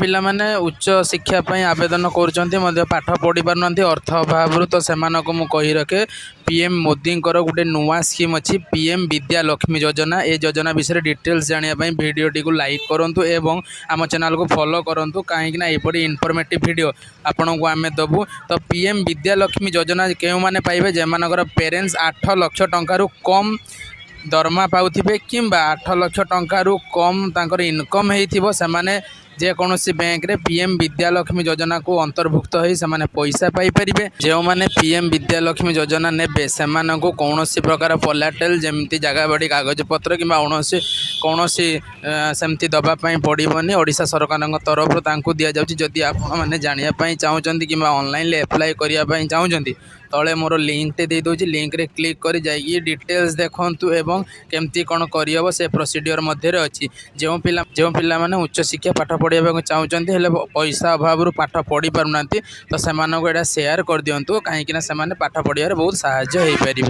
ପିଲାମାନେ ଉଚ୍ଚ ଶିକ୍ଷା ପାଇଁ ଆବେଦନ କରୁଛନ୍ତି ମଧ୍ୟ ପାଠ ପଢ଼ି ପାରୁନାହାନ୍ତି ଅର୍ଥ ଅଭାବରୁ। ତ ସେମାନଙ୍କୁ ମୁଁ କହି ରଖେ ପିଏମ୍ ମୋଦିଙ୍କର ଗୋଟେ ନୂଆ ସ୍କିମ୍ ଅଛି ପିଏମ୍ ବିଦ୍ୟା ଲକ୍ଷ୍ମୀ ଯୋଜନା। ଏ ଯୋଜନା ବିଷୟରେ ଡିଟେଲ୍ସ ଜାଣିବା ପାଇଁ ଭିଡ଼ିଓଟିକୁ ଲାଇକ୍ କରନ୍ତୁ ଏବଂ ଆମ ଚ୍ୟାନେଲକୁ ଫଲୋ କରନ୍ତୁ, କାହିଁକିନା ଏପରି ଇନଫର୍ମେଟିଭ୍ ଭିଡ଼ିଓ ଆପଣଙ୍କୁ ଆମେ ଦେବୁ। ତ ପିଏମ୍ ବିଦ୍ୟା ଲକ୍ଷ୍ମୀ ଯୋଜନା କେଉଁମାନେ ପାଇବେ? ଯେମାନଙ୍କର ପ୍ୟାରେଣ୍ଟସ୍ 8 ଲକ୍ଷ ଟଙ୍କାରୁ କମ୍ ଦରମା ପାଉଥିବେ କିମ୍ବା 8 ଲକ୍ଷ ଟଙ୍କାରୁ କମ୍ ତାଙ୍କର ଇନକମ୍ ହେଇଥିବ, ସେମାନେ ଯେକୌଣସି ବ୍ୟାଙ୍କରେ ପିଏମ୍ ବିଦ୍ୟା ଲକ୍ଷ୍ମୀ ଯୋଜନାକୁ ଅନ୍ତର୍ଭୁକ୍ତ ହୋଇ ସେମାନେ ପଇସା ପାଇପାରିବେ। ଯେଉଁମାନେ ପିଏମ୍ ବିଦ୍ୟା ଲକ୍ଷ୍ମୀ ଯୋଜନା ନେବେ ସେମାନଙ୍କୁ କୌଣସି ପ୍ରକାର କୋଲାଟେରାଲ୍ ଯେମିତି ଜାଗା ବାଡ଼ି କାଗଜପତ୍ର କିମ୍ବା କୌଣସି ସେମିତି ଦେବା ପାଇଁ ପଡ଼ିବନି। ଓଡ଼ିଶା ସରକାରଙ୍କ ତରଫରୁ ତାଙ୍କୁ ଦିଆଯାଉଛି। ଯଦି ଆପଣମାନେ ଜାଣିବା ପାଇଁ ଚାହୁଁଛନ୍ତି କିମ୍ବା ଅନଲାଇନ୍ରେ ଆପ୍ଲାଏ କରିବା ପାଇଁ ଚାହୁଁଛନ୍ତି, ତଳେ ମୋର ଲିଙ୍କଟେ ଦେଇଦେଉଛି, ଲିଙ୍କରେ କ୍ଲିକ୍ କରି ଯାଇକି ଡିଟେଲ୍ସ ଦେଖନ୍ତୁ ଏବଂ କେମିତି କ'ଣ କରିହେବ ସେ ପ୍ରୋସିଡ଼ିଓର ମଧ୍ୟରେ ଅଛି। ଯେଉଁ ପିଲାମାନେ ଉଚ୍ଚଶିକ୍ଷା ପାଠ ପଢ଼ିବାକୁ ଚାହୁଁଛନ୍ତି ହେଲେ ପଇସା ଅଭାବରୁ ପାଠ ପଢ଼ି ପାରୁନାହାନ୍ତି, ତ ସେମାନଙ୍କୁ ଏଇଟା ସେୟାର କରିଦିଅନ୍ତୁ, କାହିଁକିନା ସେମାନେ ପାଠ ପଢ଼ିବାରେ ବହୁତ ସାହାଯ୍ୟ ହୋଇପାରିବ।